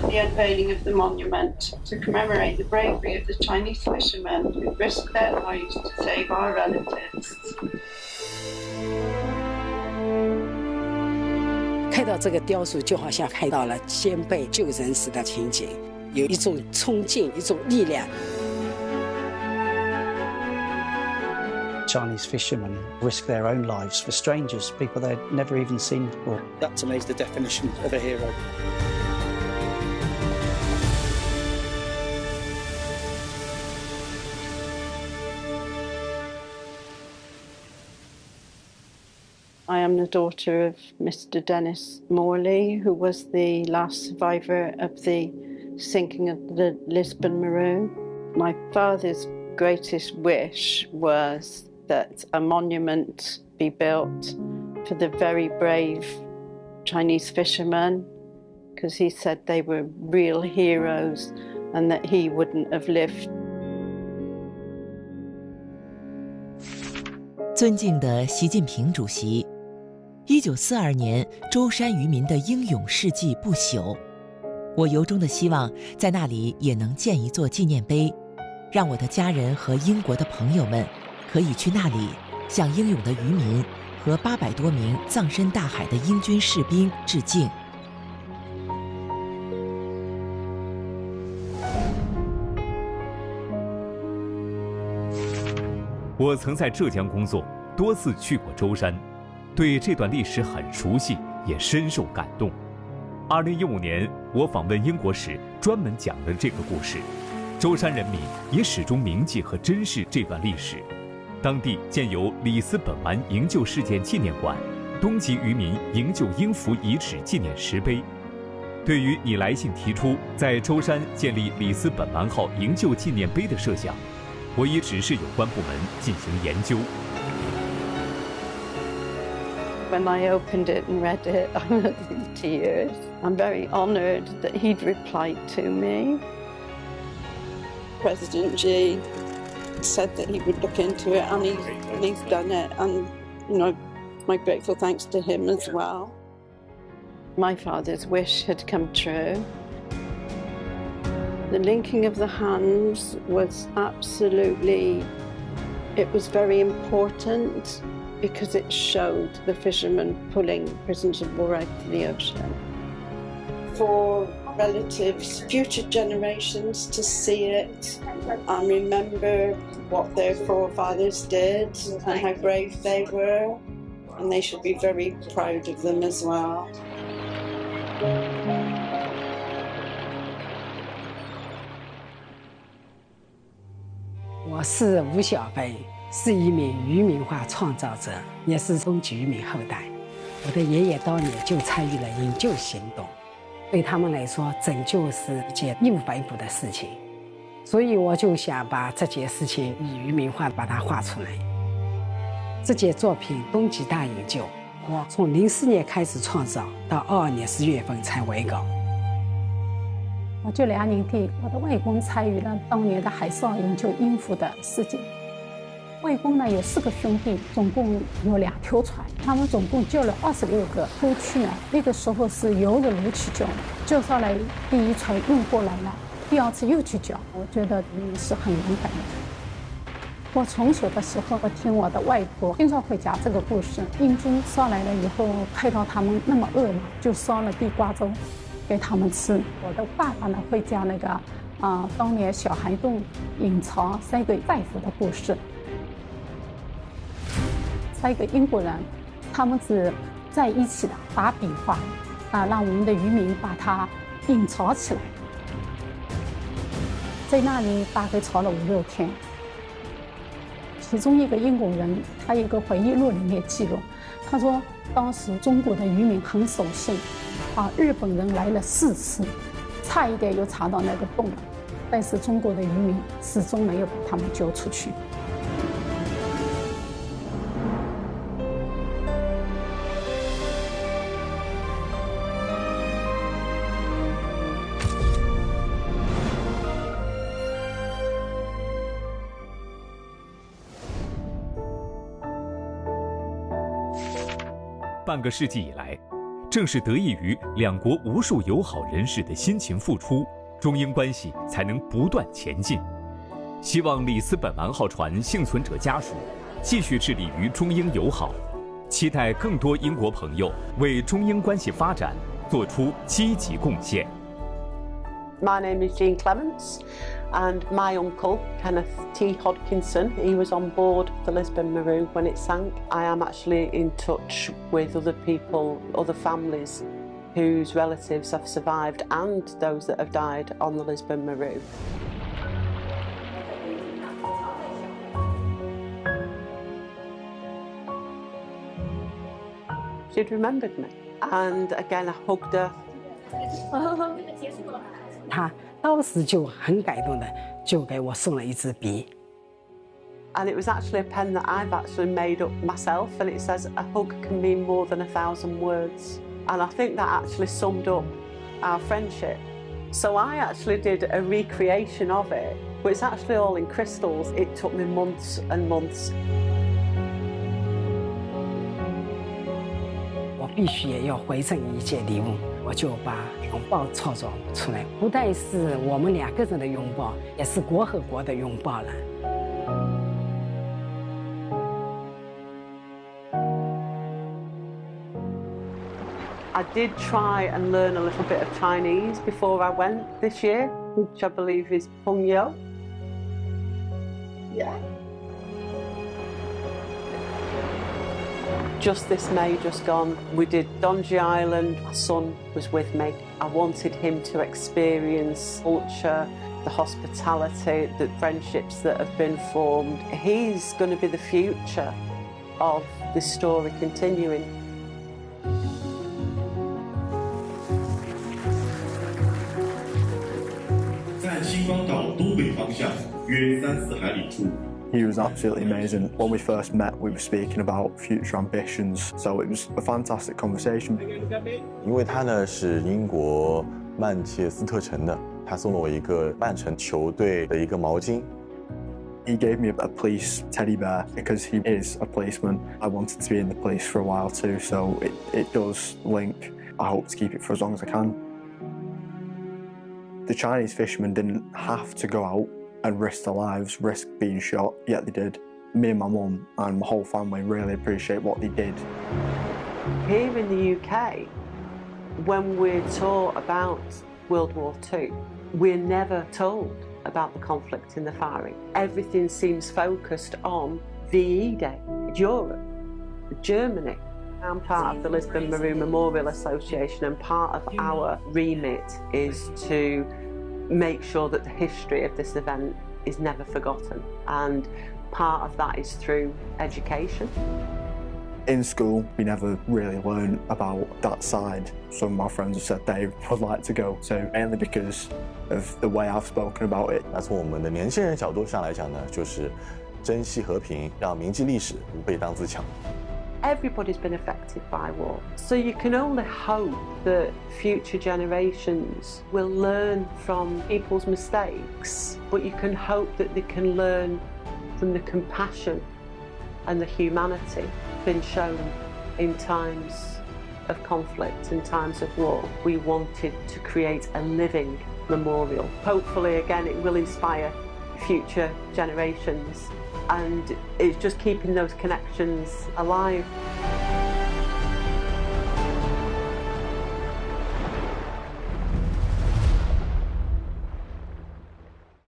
the unveiling of the monument to commemorate the bravery of the Chinese fishermen who risked their lives to save our relatives. 看到这个雕塑，就好像看到了先辈救人时的情景，有一种冲劲，一种力量。Chinese fishermen risk their own lives for strangers, people they'd never even seen before. That to me is the definition of a hero. I am the daughter of Mr. Dennis Morley, who was the last survivor of the sinking of the Lisbon Maroon. My father's greatest wish was that a monument be built for the very brave Chinese fishermen, because he said they were real heroes and that he wouldn't have lived. 尊敬的习近平主席，1942年舟山渔民的英勇事迹不朽，我由衷的希望在那里也能建一座纪念碑，让我的家人和英国的朋友们可以去那里向英勇的渔民和800多名葬身大海的英军士兵致敬。我曾在浙江工作，多次去过舟山，对这段历史很熟悉，也深受感动。2015年我访问英国时，专门讲了这个故事。舟山人民也始终铭记和珍视这段历史。当地建有里斯本丸营救事件纪念馆、东极渔民营救英孚遗址纪念石碑。对于你来信提出在舟山建立里斯本丸号营救纪念碑的设想，我已指示有关部门进行研究。When I opened it and read it, I was in tears. I'm very honoured that he'd replied to me. President Xi said that he would look into it, and he's done it. And, you know, my grateful thanks to him as well. My father's wish had come true. The linking of the hands was absolutely, it was very important because it showed the fishermen pulling prisoners of war out to the ocean. For relatives, future generations to see it and remember what their forefathers did and how brave they were, and they should be very proud of them as well. 我是吴小飞，是一名渔民化创造者，也是东极渔民后代。我的爷爷当年就参与了营救行动，对他们来说，拯救是一件义无反顾的事情，所以我就想把这件事情以渔民化把它画出来。这件作品《东极大营救》，我从04年开始创造，到22年10月份才完稿。我就2年底，我的外公参与了当年的海上营救英孚的事件。外公呢有4个兄弟，总共有2条船，他们总共救了26个偷去呢。那个时候是游着橹去救，救上来第一船运过来了，第2次又去救，我觉得是很勇敢的。我从小的时候，我听我的外婆经常会讲这个故事。英军上来了以后，看到他们那么饿嘛，就烧了地瓜粥给他们吃。我的爸爸呢会讲那个当年小涵洞隐藏3个大夫的故事。3个英国人，他们是在一起的，打比划让我们的渔民把它隐藏起来，在那里大概藏了5、6天。其中一个英国人，他有个回忆录里面记录，他说当时中国的渔民很守信，日本人来了4次，差一点又查到那个洞了，但是中国的渔民始终没有把他们救出去。半个世纪以来，正是得益于两国无数友好人士的辛勤付出，中英关系才能不断前进。希望里斯本丸号船幸存者家属继续致力于中英友好，期待更多英国朋友为中英关系发展做出积极贡献。My name is Jean Clements, and my uncle, Kenneth T. Hodkinson, he was on board the Lisbon Maru when it sank. I am actually in touch with other people, other families whose relatives have survived and those that have died on the Lisbon Maru. She'd remembered me, and again I hugged her. 他当时就很感动的，就给我送了一支笔。And it was actually a pen that I've actually made up myself, and it says a hug can mean more than 1,000 words. And I think that actually summed up our friendship. So I actually did a recreation of it, but it's actually all in crystals. It took me months and months. 我必须也要回赠一件礼物，我就把拥抱创造出来，不但是我们两个人的拥抱，也是国和国的拥抱了。I did try and learn a little bit of Chinese before I went this year, which I believe is Pengyo. Yeah. Just this May, just gone, we did Donji Island. My son was with me. I wanted him to experience culture, the hospitality, the friendships that have been formed. He's going to be the future of this story continuing. 在星光岛东北方向约3-4海里处。 He was absolutely amazing. When we first met, we were speaking about future ambitions, so it was a fantastic conversation. 因为他呢是英国曼彻斯特城的，他送了我一个曼城球队的一个毛巾。He gave me a police teddy bear because he is a policeman. I wanted to be in the police for a while too, so it does link. I hope to keep it for as long as I can. The Chinese fishermen didn't have to go out and risk their lives, risk being shot, yet they did. Me and my mum and my whole family really appreciate what they did. Here in the UK, when we're taught about World War II, we're never told about the conflict in the Far East. Everything seems focused on VE Day, Europe, Germany. I'm part of the Lisbon Maru Memorial Association, and part of our remit is to make sure that the history of this event is never forgotten, and part of that is through education. In school, we never really learn about that side. Some of my friends have said they would like to go, so mainly because of the way I've spoken about it. 那从我们的年轻人角度上来讲呢，就是珍惜和平，让铭记历史，不被当自强。 Everybody's been affected by war, so you can only hope that future generations will learn from people's mistakes, but you can hope that they can learn from the compassion and the humanity been shown in times of conflict, in times of war. We wanted to create a living memorial. Hopefully, again, it will inspire future generations, and it's just keeping those connections alive.